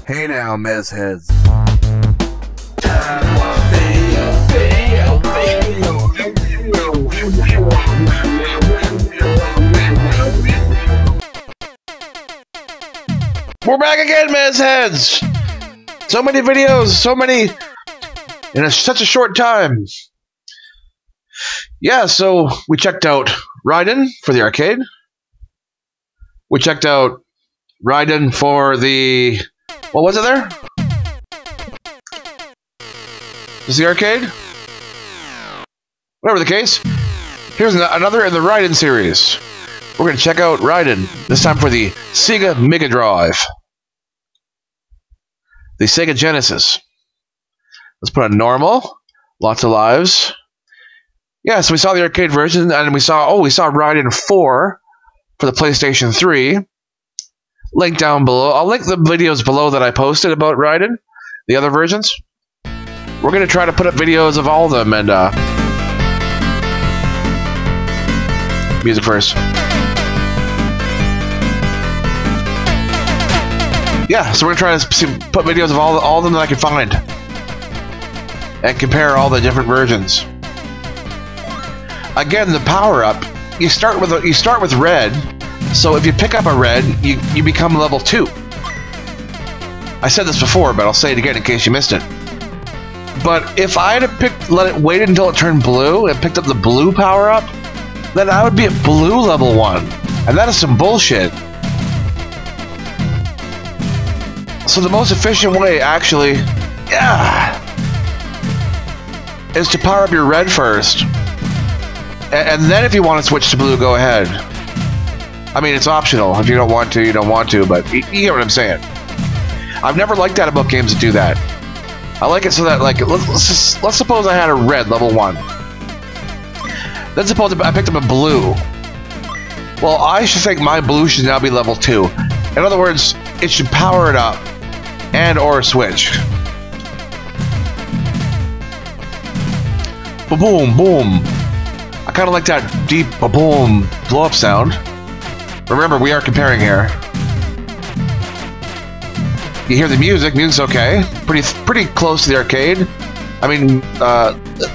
Hey now, Mez heads. We're back again, Mez heads. So many videos, so many in such a short time. Yeah, so we checked out Raiden for the arcade. We checked out Raiden for the... What was it there? Is the arcade? Whatever the case. Here's another in the Raiden series. We're going to check out Raiden, this time for the Sega Megadrive. The Sega Genesis. Let's put on normal. Lots of lives. Yeah, so we saw the arcade version, and we saw Raiden 4 for the PlayStation 3. Link down below. I'll link the videos below that I posted about Raiden, the other versions. We're going to try to put up videos of all of them, and music first. Yeah, so we're going to try to put videos of all of them that I can find. And compare all the different versions. Again, the power-up, you start with red. So if you pick up a red, you become level 2. I said this before, but I'll say it again in case you missed it. But if I had waited until it turned blue and picked up the blue power-up, then I would be at blue level 1. And that is some bullshit. So the most efficient way, actually, is to power up your red first. And then if you want to switch to blue, go ahead. I mean, it's optional. If you don't want to, you don't want to, but you get what I'm saying. I've never liked that about games that do that. I like it so that, like, let's suppose I had a red level 1. Then suppose I picked up a blue. Well, I should think my blue should now be level 2. In other words, it should power it up and or switch. Ba-boom, boom. I kind of like that deep ba-boom blow-up sound. Remember, we are comparing here. You hear the music. Music's okay. Pretty close to the arcade. I mean,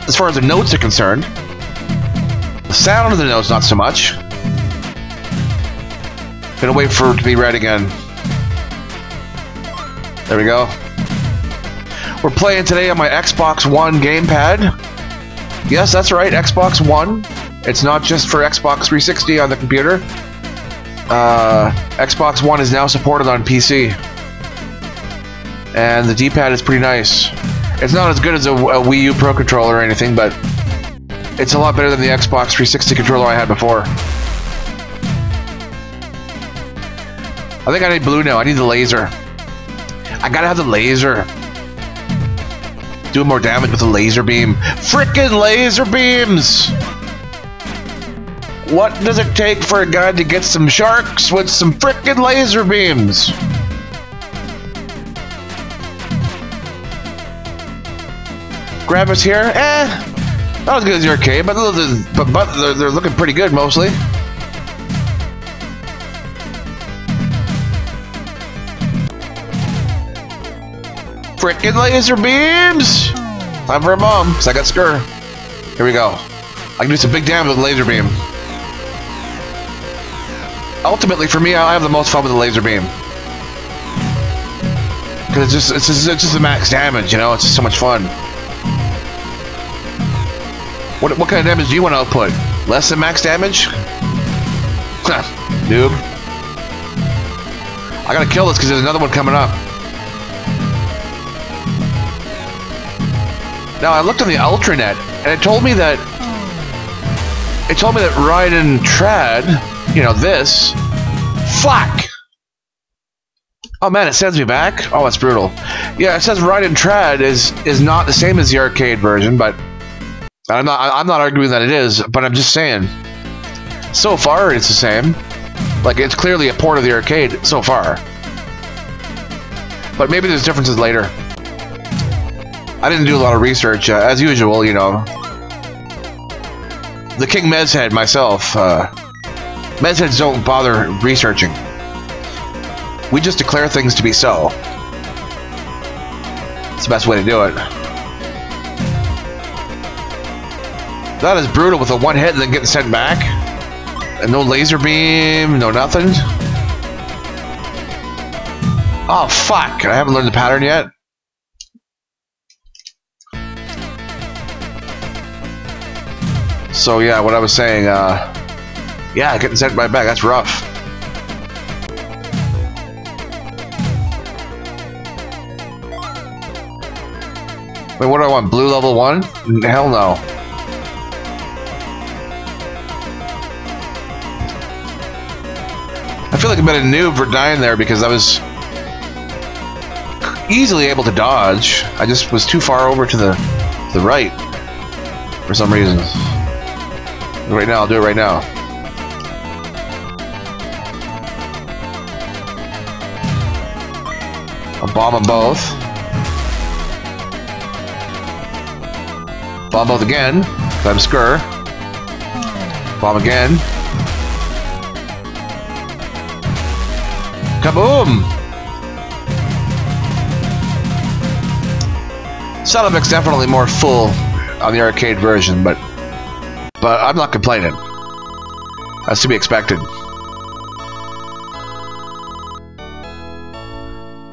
as far as the notes are concerned. The sound of the notes, not so much. Gonna wait for it to be red again. There we go. We're playing today on my Xbox One gamepad. Yes, that's right, Xbox One. It's not just for Xbox 360 on the computer. Xbox One is now supported on PC. And the D-pad is pretty nice. It's not as good as a Wii U Pro controller or anything, but it's a lot better than the Xbox 360 controller I had before. I think I need blue now. I need the laser. I gotta have the laser. Do more damage with the laser beam. Frickin' laser beams! What does it take for a guy to get some sharks with some frickin' laser beams? Graphics here, not as good as the arcade, but they're looking pretty good mostly. Frickin' laser beams! Time for a bomb, because I got Skur. Here we go. I can do some big damage with a laser beam. Ultimately, for me, I have the most fun with the laser beam. Because it's just the max damage, you know? It's just so much fun. What kind of damage do you want to output? Less than max damage? Noob. I gotta kill this because there's another one coming up. Now I looked on the Ultranet, and it told me that Raiden Trad, you know, this, fuck. Oh man, it sends me back. Oh, that's brutal. Yeah, it says Raiden Trad is not the same as the arcade version, but I'm not arguing that it is. But I'm just saying, so far it's the same. Like, it's clearly a port of the arcade so far. But maybe there's differences later. I didn't do a lot of research, as usual, you know. The King Mez head myself. Mez heads don't bother researching. We just declare things to be so. It's the best way to do it. That is brutal with a one hit and then getting sent back. And no laser beam, no nothing. Oh, fuck. I haven't learned the pattern yet. So, yeah, what I was saying, yeah, getting sent right back, that's rough. Wait, what do I want? Blue level 1? Hell no. I feel like I've been a noob for dying there because I was easily able to dodge. I just was too far over to the right for some reason. Right now, I'll do it right now. I'll bomb them both. Bomb both again. I'm Skur. Bomb again. Kaboom! Sound effect's definitely more full on the arcade version, but I'm not complaining. That's to be expected.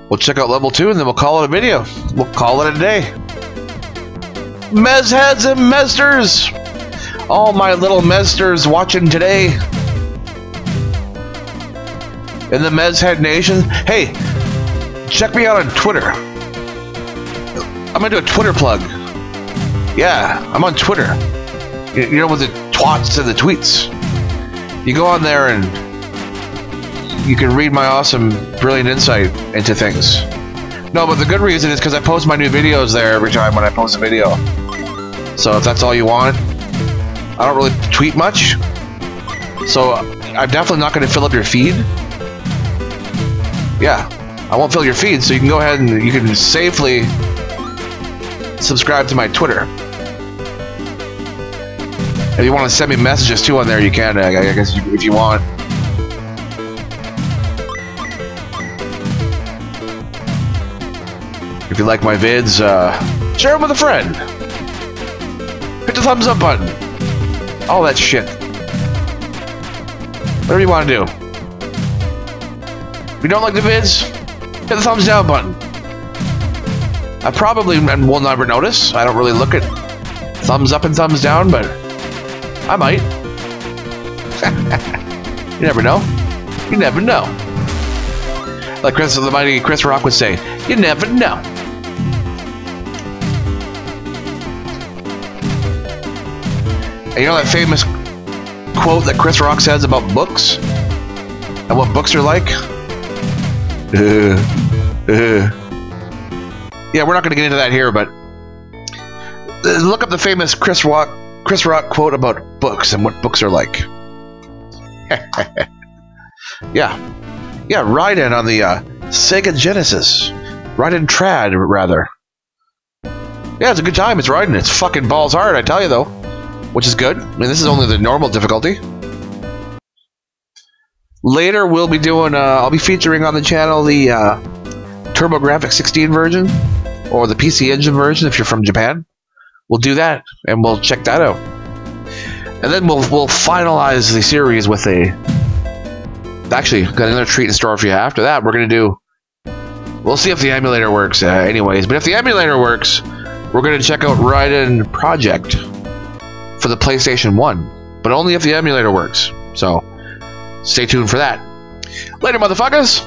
We'll check out level 2 and then we'll call it a video. We'll call it a day. Mez heads and Mezders! All my little Mezders watching today. In the Mezhead Nation. Hey, check me out on Twitter. I'm gonna do a Twitter plug. Yeah, I'm on Twitter. You know, with the twats and the tweets. You go on there and you can read my awesome, brilliant insight into things. No, but the good reason is because I post my new videos there every time when I post a video. So if that's all you want, I don't really tweet much. So I'm definitely not going to fill up your feed. Yeah, I won't fill your feed, so you can go ahead and you can safely subscribe to my Twitter. If you want to send me messages too on there, you can, I guess, if you want. If you like my vids, share them with a friend. Hit the thumbs up button. All that shit. Whatever you want to do. If you don't like the vids, hit the thumbs down button. I probably will never notice. I don't really look at thumbs up and thumbs down, but I might. You never know. You never know. Like the mighty Chris Rock would say, you never know. And you know that famous quote that Chris Rock says about books? And what books are like? Yeah, we're not going to get into that here, but look up the famous Chris Rock quote about books and what books are like. Yeah, Raiden on the Sega Genesis. Raiden Trad, rather. Yeah, it's a good time. It's Raiden. It's fucking balls hard, I tell you, though. Which is good. I mean, this is only the normal difficulty. Later, we'll be doing, I'll be featuring on the channel the TurboGrafx 16 version, or the PC Engine version if you're from Japan. We'll do that, and we'll check that out. And then we'll finalize the series with a... Actually, got another treat in store for you after that. We're going to do... We'll see if the emulator works anyways, but if the emulator works, we're going to check out Raiden Project for the PlayStation 1, but only if the emulator works. So, stay tuned for that. Later, motherfuckers!